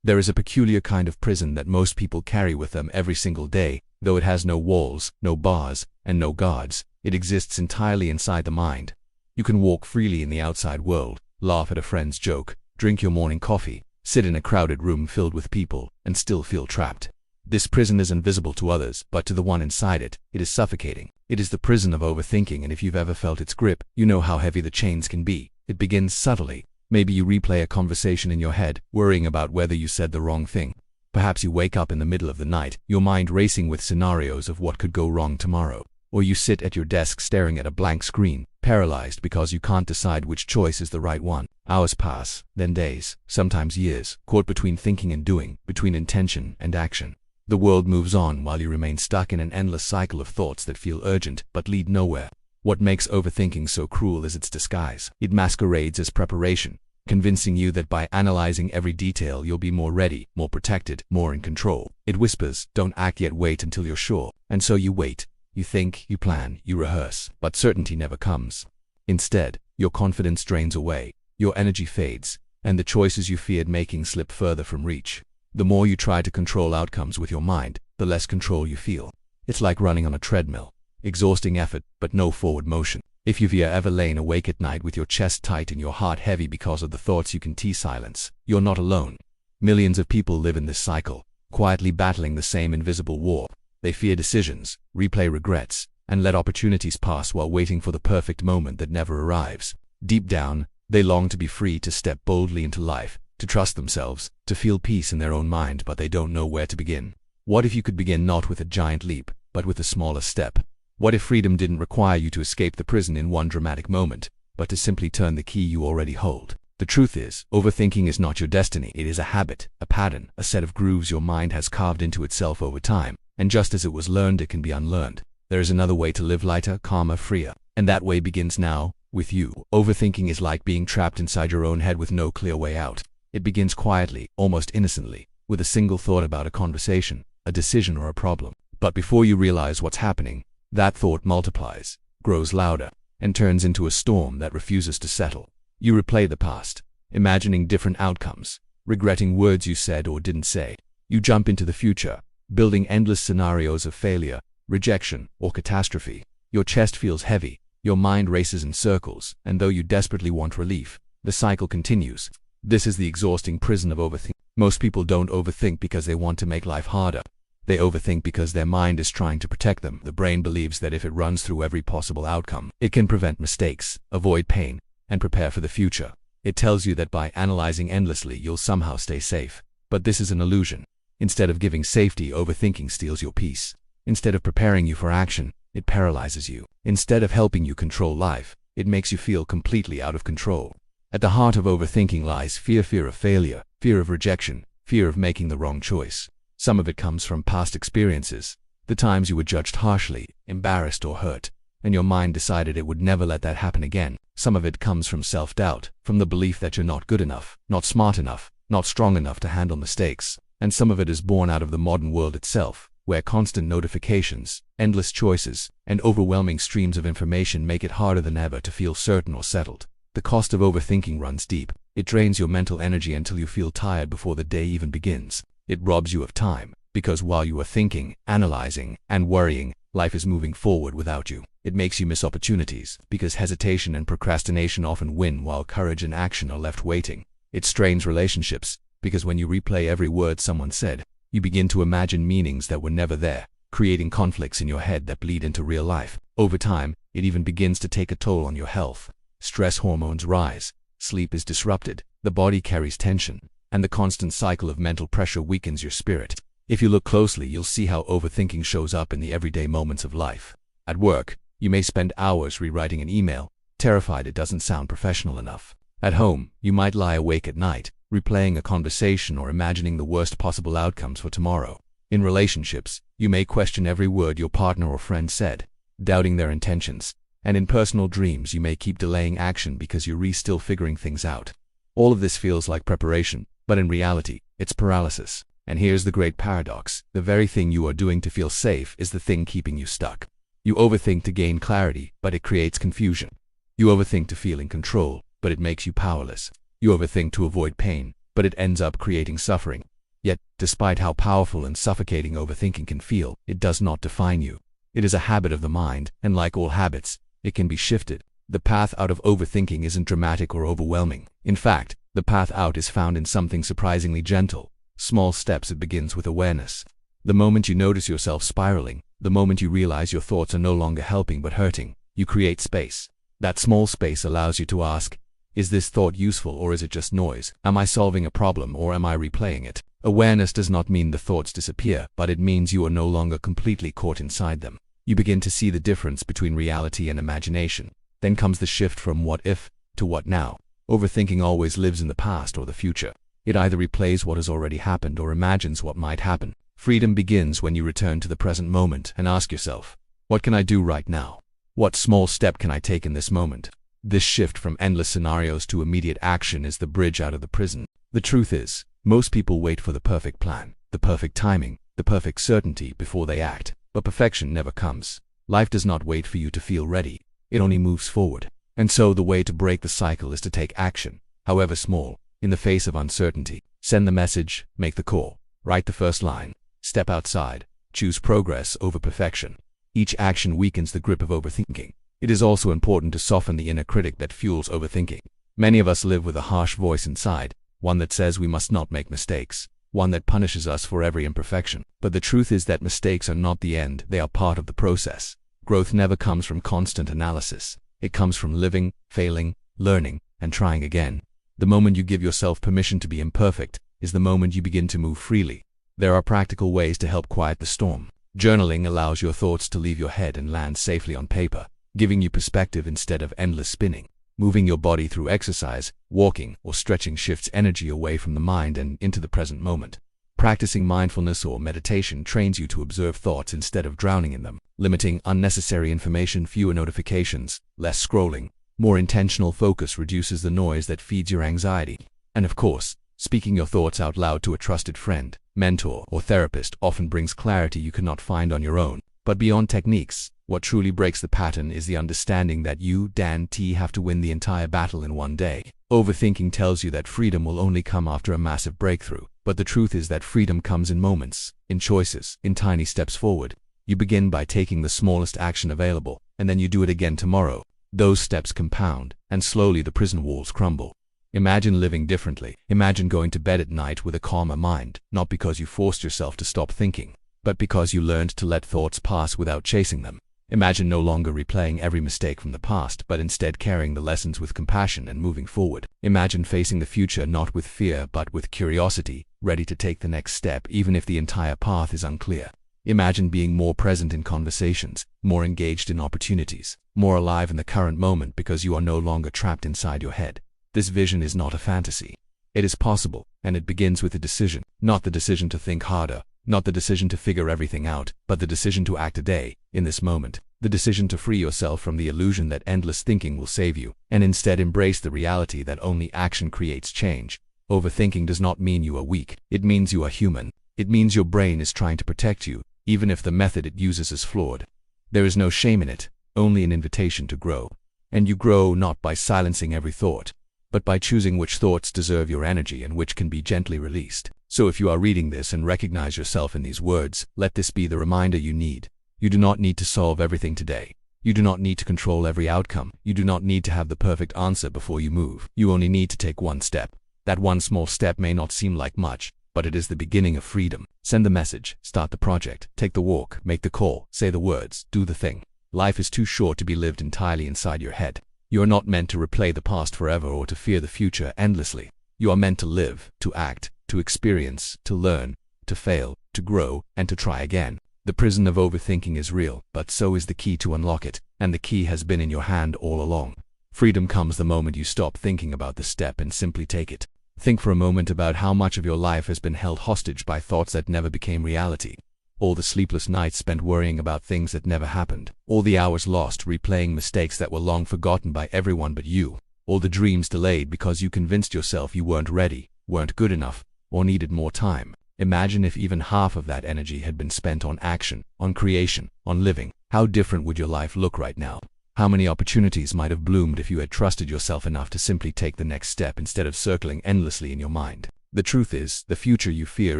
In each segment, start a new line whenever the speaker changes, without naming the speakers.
There is a peculiar kind of prison that most people carry with them every single day, though it has no walls, no bars, and no guards. It exists entirely inside the mind. You can walk freely in the outside world, laugh at a friend's joke, drink your morning coffee, sit in a crowded room filled with people, and still feel trapped. This prison is invisible to others, but to the one inside it, it is suffocating. It is the prison of overthinking, and if you've ever felt its grip, you know how heavy the chains can be. It begins subtly. Maybe you replay a conversation in your head, worrying about whether you said the wrong thing. Perhaps you wake up in the middle of the night, your mind racing with scenarios of what could go wrong tomorrow. Or you sit at your desk staring at a blank screen, paralyzed because you can't decide which choice is the right one. Hours pass, then days, sometimes years, caught between thinking and doing, between intention and action. The world moves on while you remain stuck in an endless cycle of thoughts that feel urgent but lead nowhere. What makes overthinking so cruel is its disguise. It masquerades as preparation, convincing you that by analyzing every detail you'll be more ready, more protected, more in control. It whispers, don't act yet, wait until you're sure. And so you wait. You think, you plan, you rehearse, but certainty never comes. Instead, your confidence drains away, your energy fades, and the choices you feared making slip further from reach. The more you try to control outcomes with your mind, the less control you feel. It's like running on a treadmill. Exhausting effort, but no forward motion. If you've ever lain awake at night with your chest tight and your heart heavy because of the thoughts you can't silence, you're not alone. Millions of people live in this cycle, quietly battling the same invisible war. They fear decisions, replay regrets, and let opportunities pass while waiting for the perfect moment that never arrives. Deep down, they long to be free to step boldly into life, to trust themselves, to feel peace in their own mind, but they don't know where to begin. What if you could begin not with a giant leap, but with a smaller step? What if freedom didn't require you to escape the prison in one dramatic moment, but to simply turn the key you already hold? The truth is, overthinking is not your destiny. It is a habit, a pattern, a set of grooves your mind has carved into itself over time. And just as it was learned, it can be unlearned. There is another way to live lighter, calmer, freer. And that way begins now, with you. Overthinking is like being trapped inside your own head with no clear way out. It begins quietly, almost innocently, with a single thought about a conversation, a decision, or a problem. But before you realize what's happening, that thought multiplies, grows louder, and turns into a storm that refuses to settle. You replay the past, imagining different outcomes, regretting words you said or didn't say. You jump into the future, building endless scenarios of failure, rejection, or catastrophe. Your chest feels heavy, your mind races in circles, and though you desperately want relief, the cycle continues. This is the exhausting prison of overthinking. Most people don't overthink because they want to make life harder. They overthink because their mind is trying to protect them. The brain believes that if it runs through every possible outcome, it can prevent mistakes, avoid pain, and prepare for the future. It tells you that by analyzing endlessly, you'll somehow stay safe. But this is an illusion. Instead of giving safety, overthinking steals your peace. Instead of preparing you for action, it paralyzes you. Instead of helping you control life, it makes you feel completely out of control. At the heart of overthinking lies fear of failure, fear of rejection, fear of making the wrong choice. Some of it comes from past experiences, the times you were judged harshly, embarrassed, or hurt, and your mind decided it would never let that happen again. Some of it comes from self-doubt, from the belief that you're not good enough, not smart enough, not strong enough to handle mistakes. And some of it is born out of the modern world itself, where constant notifications, endless choices, and overwhelming streams of information make it harder than ever to feel certain or settled. The cost of overthinking runs deep. It drains your mental energy until you feel tired before the day even begins. It robs you of time, because while you are thinking, analyzing, and worrying, life is moving forward without you. It makes you miss opportunities, because hesitation and procrastination often win while courage and action are left waiting. It strains relationships, because when you replay every word someone said, you begin to imagine meanings that were never there, creating conflicts in your head that bleed into real life. Over time, it even begins to take a toll on your health. Stress hormones rise, sleep is disrupted, the body carries tension, and the constant cycle of mental pressure weakens your spirit. If you look closely, you'll see how overthinking shows up in the everyday moments of life. At work, you may spend hours rewriting an email, terrified it doesn't sound professional enough. At home, you might lie awake at night, replaying a conversation or imagining the worst possible outcomes for tomorrow. In relationships, you may question every word your partner or friend said, doubting their intentions. And in personal dreams, you may keep delaying action because you're still figuring things out. All of this feels like preparation, but in reality, it's paralysis. And here's the great paradox. The very thing you are doing to feel safe is the thing keeping you stuck. You overthink to gain clarity, but it creates confusion. You overthink to feel in control, but it makes you powerless. You overthink to avoid pain, but it ends up creating suffering. Yet, despite how powerful and suffocating overthinking can feel, it does not define you. It is a habit of the mind, and like all habits, it can be shifted. The path out of overthinking isn't dramatic or overwhelming. In fact, the path out is found in something surprisingly gentle. Small steps. It begins with awareness. The moment you notice yourself spiraling, the moment you realize your thoughts are no longer helping but hurting, you create space. That small space allows you to ask, is this thought useful or is it just noise? Am I solving a problem or am I replaying it? Awareness does not mean the thoughts disappear, but it means you are no longer completely caught inside them. You begin to see the difference between reality and imagination. Then comes the shift from what if to what now. Overthinking always lives in the past or the future. It either replays what has already happened or imagines what might happen. Freedom begins when you return to the present moment and ask yourself, what can I do right now? What small step can I take in this moment? This shift from endless scenarios to immediate action is the bridge out of the prison. The truth is, most people wait for the perfect plan, the perfect timing, the perfect certainty before they act. But perfection never comes. Life does not wait for you to feel ready. It only moves forward. And so the way to break the cycle is to take action, however small, in the face of uncertainty. Send the message, make the call, write the first line, step outside, choose progress over perfection. Each action weakens the grip of overthinking. It is also important to soften the inner critic that fuels overthinking. Many of us live with a harsh voice inside, one that says we must not make mistakes, one that punishes us for every imperfection. But the truth is that mistakes are not the end, they are part of the process. Growth never comes from constant analysis. It comes from living, failing, learning, and trying again. The moment you give yourself permission to be imperfect is the moment you begin to move freely. There are practical ways to help quiet the storm. Journaling allows your thoughts to leave your head and land safely on paper, giving you perspective instead of endless spinning. Moving your body through exercise, walking, or stretching shifts energy away from the mind and into the present moment. Practicing mindfulness or meditation trains you to observe thoughts instead of drowning in them. Limiting unnecessary information, fewer notifications, less scrolling, more intentional focus reduces the noise that feeds your anxiety. And of course, speaking your thoughts out loud to a trusted friend, mentor, or therapist often brings clarity you cannot find on your own. But beyond techniques, what truly breaks the pattern is the understanding that you, Dan T, have to win the entire battle in one day. Overthinking tells you that freedom will only come after a massive breakthrough. But the truth is that freedom comes in moments, in choices, in tiny steps forward. You begin by taking the smallest action available, and then you do it again tomorrow. Those steps compound, and slowly the prison walls crumble. Imagine living differently. Imagine going to bed at night with a calmer mind, not because you forced yourself to stop thinking, but because you learned to let thoughts pass without chasing them. Imagine no longer replaying every mistake from the past, but instead carrying the lessons with compassion and moving forward. Imagine facing the future not with fear, but with curiosity, ready to take the next step even if the entire path is unclear. Imagine being more present in conversations, more engaged in opportunities, more alive in the current moment because you are no longer trapped inside your head. This vision is not a fantasy. It is possible, and it begins with a decision. Not the decision to think harder, not the decision to figure everything out, but the decision to act today, in this moment. The decision to free yourself from the illusion that endless thinking will save you, and instead embrace the reality that only action creates change. Overthinking does not mean you are weak. It means you are human. It means your brain is trying to protect you, even if the method it uses is flawed. There is no shame in it, only an invitation to grow. And you grow not by silencing every thought, but by choosing which thoughts deserve your energy and which can be gently released. So if you are reading this and recognize yourself in these words, let this be the reminder you need. You do not need to solve everything today. You do not need to control every outcome. You do not need to have the perfect answer before you move. You only need to take one step. That one small step may not seem like much, but it is the beginning of freedom. Send the message, start the project, take the walk, make the call, say the words, do the thing. Life is too short to be lived entirely inside your head. You are not meant to replay the past forever or to fear the future endlessly. You are meant to live, to act, to experience, to learn, to fail, to grow, and to try again. The prison of overthinking is real, but so is the key to unlock it, and the key has been in your hand all along. Freedom comes the moment you stop thinking about the step and simply take it. Think for a moment about how much of your life has been held hostage by thoughts that never became reality. All the sleepless nights spent worrying about things that never happened. All the hours lost replaying mistakes that were long forgotten by everyone but you. All the dreams delayed because you convinced yourself you weren't ready, weren't good enough, or needed more time. Imagine if even half of that energy had been spent on action, on creation, on living. How different would your life look right now? How many opportunities might have bloomed if you had trusted yourself enough to simply take the next step instead of circling endlessly in your mind? The truth is, the future you fear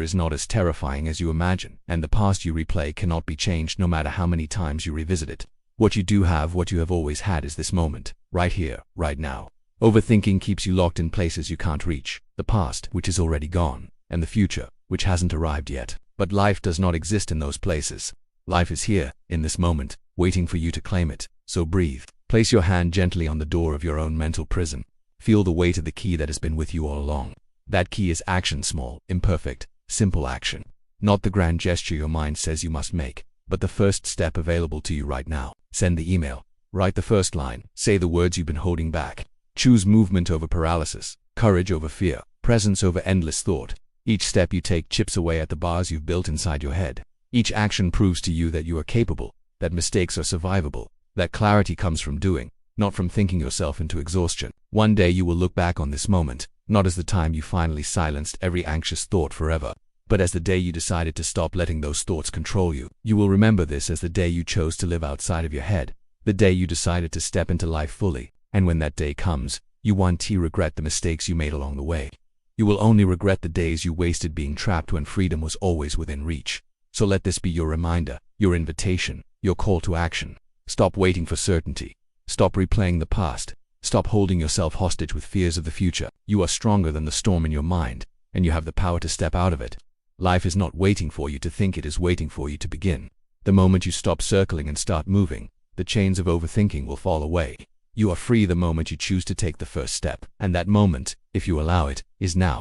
is not as terrifying as you imagine, and the past you replay cannot be changed no matter how many times you revisit it. What you do have, what you have always had, is this moment, right here, right now. Overthinking keeps you locked in places you can't reach, the past, which is already gone, and the future, which hasn't arrived yet. But life does not exist in those places. Life is here, in this moment, waiting for you to claim it. So breathe. Place your hand gently on the door of your own mental prison. Feel the weight of the key that has been with you all along. That key is action, small, imperfect, simple action. Not the grand gesture your mind says you must make, but the first step available to you right now. Send the email. Write the first line. Say the words you've been holding back. Choose movement over paralysis, courage over fear, presence over endless thought. Each step you take chips away at the bars you've built inside your head. Each action proves to you that you are capable, that mistakes are survivable, that clarity comes from doing, not from thinking yourself into exhaustion. One day you will look back on this moment, not as the time you finally silenced every anxious thought forever, but as the day you decided to stop letting those thoughts control you. You will remember this as the day you chose to live outside of your head, the day you decided to step into life fully. And when that day comes, you won't regret the mistakes you made along the way. You will only regret the days you wasted being trapped when freedom was always within reach. So let this be your reminder, your invitation, your call to action. Stop waiting for certainty. Stop replaying the past. Stop holding yourself hostage with fears of the future. You are stronger than the storm in your mind, and you have the power to step out of it. Life is not waiting for you to think, it is waiting for you to begin. The moment you stop circling and start moving, the chains of overthinking will fall away. You are free the moment you choose to take the first step, and that moment, if you allow it, is now.